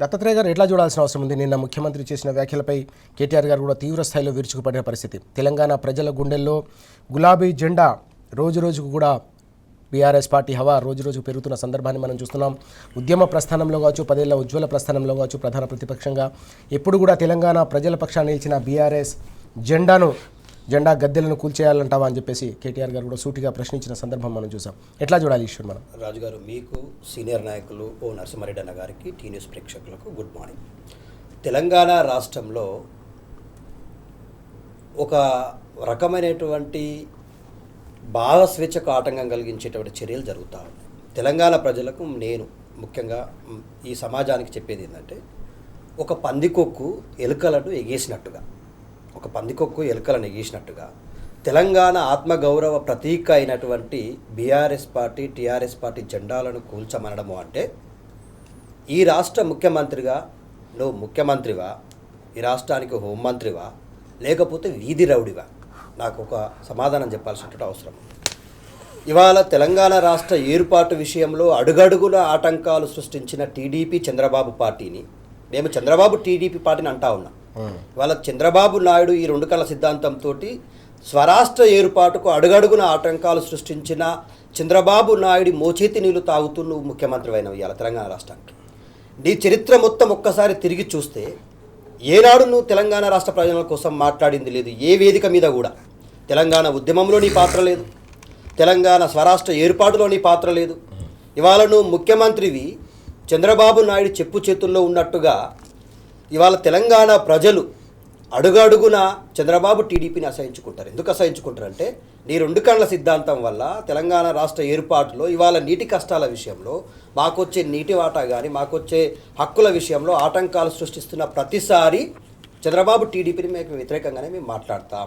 దత్తాత్రేయ గారు ఎట్లా చూడాల్సిన అవసరం ఉంది? నిన్న ముఖ్యమంత్రి చేసిన వ్యాఖ్యలపై కేటీఆర్ గారు కూడా తీవ్ర స్థాయిలో విరుచుకుపడిన పరిస్థితి. తెలంగాణ ప్రజల గుండెల్లో గులాబీ జెండా రోజు రోజుకు కూడా బీఆర్ఎస్ పార్టీ హవా రోజు రోజు పెరుగుతున్న సందర్భాన్ని మనం చూస్తున్నాం. ఉద్యమ ప్రస్థానంలో కావచ్చు, 10 ఏళ్ల ఉజ్వల ప్రస్థానంలో కావచ్చు, ప్రధాన ప్రతిపక్షంగా ఎప్పుడు కూడా తెలంగాణ ప్రజల పక్షాన్ని నిలిచిన బీఆర్ఎస్ జెండా గద్దెలను కూల్చేయాలంటావా అని చెప్పేసి కేటీఆర్ గారు కూడా సూటిగా ప్రశ్నించిన సందర్భం మనం చూసాం. ఎట్లా చూడాలి ఇష్యూ మనం? రాజు గారు, మీకు సీనియర్ నాయకులు ఓ నరసింహారెడ్డి అన్న గారికి, టీ న్యూస్ ప్రేక్షకులకు గుడ్ మార్నింగ్. తెలంగాణ రాష్ట్రంలో ఒక రకమైనటువంటి భావ స్వేచ్ఛకు ఆటంకం కలిగించేటువంటి చర్యలు జరుగుతూ ఉన్నాయి. తెలంగాణ ప్రజలకు నేను ముఖ్యంగా ఈ సమాజానికి చెప్పేది ఏంటంటే, ఒక పందికొక్కు ఎలుకలను ఎగేసినట్టుగా తెలంగాణ ఆత్మగౌరవ ప్రతీక అయినటువంటి బీఆర్ఎస్ పార్టీ, టీఆర్ఎస్ పార్టీ జెండాలను కూల్చమనడము అంటే, ఈ రాష్ట్ర ముఖ్యమంత్రిగా నువ్వు ముఖ్యమంత్రివా, ఈ రాష్ట్రానికి హోంమంత్రివా, లేకపోతే వీధి రౌడివా? నాకు ఒక సమాధానం చెప్పాల్సినటువంటి అవసరం. ఇవాళ తెలంగాణ రాష్ట్ర ఏర్పాటు విషయంలో అడుగడుగున ఆటంకాలు సృష్టించిన టీడీపీ చంద్రబాబు పార్టీని, మేము చంద్రబాబు టీడీపీ పార్టీని అంటా ఉన్నాం. ఇవాళ చంద్రబాబు నాయుడు ఈ 2 కళ్ళ సిద్ధాంతంతో స్వరాష్ట్ర ఏర్పాటుకు అడుగడుగున ఆటంకాలు సృష్టించిన చంద్రబాబు నాయుడు మోచేతి నీళ్లు తాగుతూ నువ్వు ముఖ్యమంత్రి అయినవి ఇవాళ తెలంగాణ రాష్ట్రానికి. నీ చరిత్ర మొత్తం ఒక్కసారి తిరిగి చూస్తే ఏనాడు నువ్వు తెలంగాణ రాష్ట్ర ప్రయోజనాల కోసం మాట్లాడింది లేదు. ఏ వేదిక మీద కూడా తెలంగాణ ఉద్యమంలో నీ పాత్ర లేదు, తెలంగాణ స్వరాష్ట్ర ఏర్పాటులో నీ పాత్ర లేదు. ఇవాళ నువ్వు ముఖ్యమంత్రివి, చంద్రబాబు నాయుడు చెప్పు చేతుల్లో ఉన్నట్టుగా ఇవాళ తెలంగాణ ప్రజలు అడుగడుగున చంద్రబాబు టీడీపీని అసహించుకుంటారు. ఎందుకు అసహించుకుంటారంటే, నీ 2 కళ్ళ సిద్ధాంతం వల్ల తెలంగాణ రాష్ట్ర ఏర్పాటులో ఇవాళ నీటి కష్టాల విషయంలో, మాకొచ్చే నీటి వాటా కానీ, మాకొచ్చే హక్కుల విషయంలో ఆటంకాలు సృష్టిస్తున్న ప్రతిసారి చంద్రబాబు టీడీపీని మేము వ్యతిరేకంగానే మేము మాట్లాడతాం.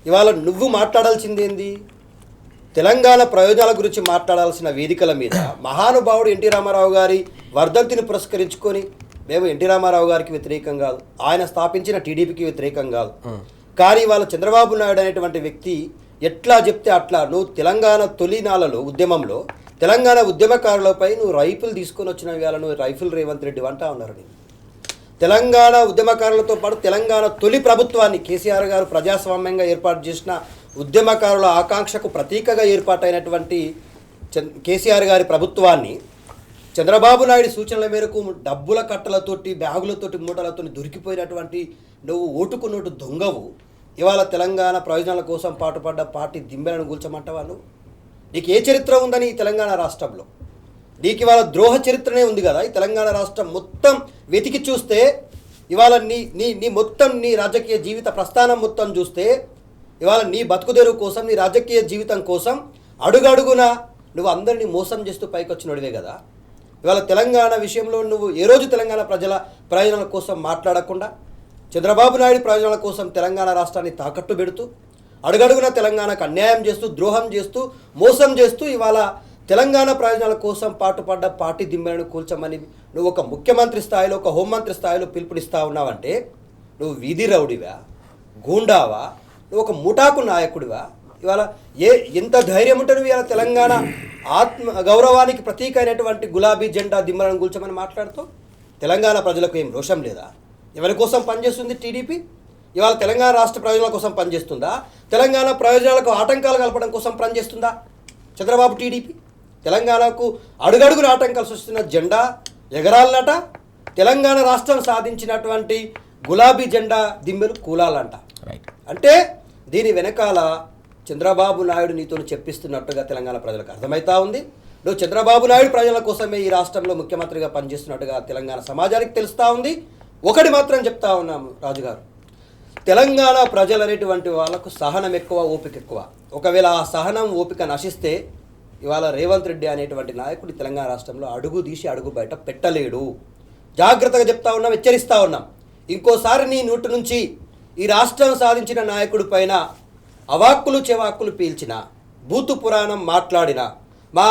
ఇవాళ నువ్వు మాట్లాడాల్సింది ఏంది? తెలంగాణ ప్రయోజనాల గురించి మాట్లాడాల్సిన వేదికల మీద మహానుభావుడు ఎన్టీ రామారావు గారి వర్ధంతిని పురస్కరించుకొని మేము ఎన్టీ రామారావు గారికి వ్యతిరేకం కాదు, ఆయన స్థాపించిన టీడీపీకి వ్యతిరేకం కాదు, కానీ వాళ్ళ చంద్రబాబు నాయుడు అనేటువంటి వ్యక్తి ఎట్లా చెప్తే అట్లా నువ్వు తెలంగాణ తొలినాలలో ఉద్యమంలో తెలంగాణ ఉద్యమకారులపై నువ్వు రైఫిల్ తీసుకొని వచ్చిన వేళ నువ్వు రైఫిల్ రేవంత్ రెడ్డి అంటా ఉన్నారు. తెలంగాణ ఉద్యమకారులతో పాటు తెలంగాణ తొలి ప్రభుత్వాన్ని కేసీఆర్ గారు ప్రజాస్వామ్యంగా ఏర్పాటు చేసిన ఉద్యమకారుల ఆకాంక్షకు ప్రతీకగా ఏర్పాటైనటువంటి కేసీఆర్ గారి ప్రభుత్వాన్ని చంద్రబాబు నాయుడు సూచనల మేరకు డబ్బుల కట్టలతోటి, బ్యాగులతోటి, మూటలతో దొరికిపోయినటువంటి నువ్వు ఓటుకు నోటు దొంగవు. ఇవాళ తెలంగాణ ప్రయోజనాల కోసం పాటుపడ్డ పార్టీ దింబెలను కూల్చమంటావా? నువ్వు నీకు ఏ చరిత్ర ఉందని ఈ తెలంగాణ రాష్ట్రంలో? నీకు ఇవాళ ద్రోహ చరిత్రనే ఉంది కదా. ఈ తెలంగాణ రాష్ట్రం మొత్తం వెతికి చూస్తే ఇవాళ నీ మొత్తం నీ రాజకీయ జీవిత ప్రస్థానం మొత్తం చూస్తే ఇవాళ నీ బతుకుదెరువు కోసం, నీ రాజకీయ జీవితం కోసం అడుగడుగున నువ్వు అందరినీ మోసం చేస్తూ పైకి వచ్చినోడివే కదా. ఇవాళ తెలంగాణ విషయంలో నువ్వు ఏ రోజు తెలంగాణ ప్రజల ప్రయోజనాల కోసం మాట్లాడకుండా చంద్రబాబు నాయుడు ప్రయోజనాల కోసం తెలంగాణ రాష్ట్రాన్ని తాకట్టు పెడుతూ అడుగడుగున తెలంగాణకు అన్యాయం చేస్తూ, ద్రోహం చేస్తూ, మోసం చేస్తూ ఇవాళ తెలంగాణ ప్రయోజనాల కోసం పాటుపడ్డ పార్టీ దిమ్మెలను కూల్చమని నువ్వు ఒక ముఖ్యమంత్రి స్థాయిలో, ఒక హోంమంత్రి స్థాయిలో పిలుపునిస్తా ఉన్నావంటే నువ్వు వీధి రౌడివా, గూండావా, నువ్వు ఒక ముఠాకు నాయకుడివా? ఇవాళ ఎంత ధైర్యం ఉంటే నువ్వు ఇవాళ తెలంగాణ ఆత్మ గౌరవానికి ప్రతీక అయినటువంటి గులాబీ జెండా దిమ్మలను కూల్చమని మాట్లాడుతూ? తెలంగాణ ప్రజలకు ఏం రోషం లేదా? ఎవరి కోసం పనిచేస్తుంది టీడీపీ? ఇవాళ తెలంగాణ రాష్ట్ర ప్రయోజనాల కోసం పనిచేస్తుందా? తెలంగాణ ప్రయోజనాలకు ఆటంకాలు కలపడం కోసం పనిచేస్తుందా చంద్రబాబు టీడీపీ? తెలంగాణకు అడుగడుగున ఆటంకాలు సృష్టిస్తున్న జెండా ఎగరాలన్నట. తెలంగాణ రాష్ట్రం సాధించినటువంటి గులాబీ జెండా దిమ్మెలు కూలాలంట. అంటే దీని వెనకాల చంద్రబాబు నాయుడు నీతో చెప్పిస్తున్నట్టుగా తెలంగాణ ప్రజలకు అర్థమవుతా ఉంది. నువ్వు చంద్రబాబు నాయుడు ప్రజల కోసమే ఈ రాష్ట్రంలో ముఖ్యమంత్రిగా పనిచేస్తున్నట్టుగా తెలంగాణ సమాజానికి తెలుస్తూ ఉంది. ఒకటి మాత్రం చెప్తా ఉన్నాము రాజుగారు, తెలంగాణ ప్రజలు అనేటువంటి వాళ్ళకు సహనం ఎక్కువ, ఓపిక ఎక్కువ. ఒకవేళ ఆ సహనం, ఓపిక నశిస్తే ఇవాళ రేవంత్ రెడ్డి అనేటువంటి నాయకుడు తెలంగాణ రాష్ట్రంలో అడుగు తీసి అడుగు బయట పెట్టలేడు. జాగ్రత్తగా చెప్తా ఉన్నాం, హెచ్చరిస్తూ ఉన్నాం. ఇంకోసారి నీ నోటి నుంచి ఈ రాష్ట్రం సాధించిన నాయకుడి పైన అవాక్కులు చెవాక్కులు పీల్చిన, బూతు పురాణం మాట్లాడిన, మా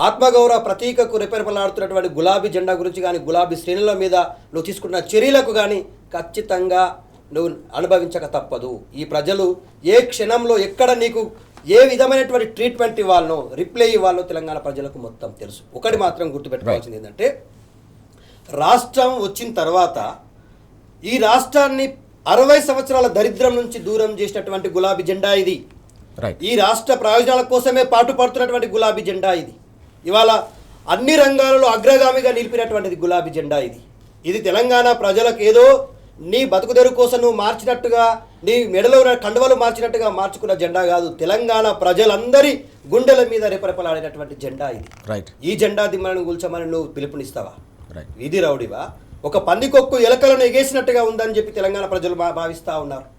ఆత్మగౌరవ ప్రతీకకు రెపెరపలాడుతున్నటువంటి గులాబీ జెండా గురించి కానీ, గులాబీ శ్రేణుల మీద నువ్వు తీసుకున్న చర్యలకు కానీ ఖచ్చితంగా నువ్వు అనుభవించక తప్పదు. ఈ ప్రజలు ఏ క్షణంలో ఎక్కడ నీకు ఏ విధమైనటువంటి ట్రీట్మెంట్ ఇవ్వాలనో, రిప్లై ఇవ్వాలనో తెలంగాణ ప్రజలకు మొత్తం తెలుసు. ఒకటి మాత్రం గుర్తుపెట్టుకోవాల్సింది ఏంటంటే, రాష్ట్రం వచ్చిన తర్వాత ఈ రాష్ట్రాన్ని 60 సంవత్సరాల దరిద్రం నుంచి దూరం చేసినటువంటి గులాబీ జెండా ఇది. రైట్. ఈ రాష్ట్ర ప్రయోజనాల కోసమే పాటుపడుతున్నటువంటి గులాబీ జెండా ఇది. ఇవాళ అన్ని రంగాలలో అగ్రగామిగా నిలిపినటువంటిది గులాబీ జెండా ఇది. ఇది తెలంగాణ ప్రజలకు ఏదో నీ బతుకుదెరు కోసం నువ్వు మార్చినట్టుగా, నీ మెడలో ఉన్న కండువలు మార్చినట్టుగా మార్చుకున్న జెండా కాదు. తెలంగాణ ప్రజలందరి గుండెల మీద రెపరెపలాడినటువంటి జెండా ఇది. రైట్. ఈ జెండా దిమ్మలను కూల్చమని నువ్వు పిలుపునిస్తావా? రైట్. వీధి రౌడివా? ఒక పందికొక్కు ఎలకలను ఎగేసినట్టుగా ఉందని చెప్పి తెలంగాణ ప్రజలు భావిస్తూ ఉన్నారు.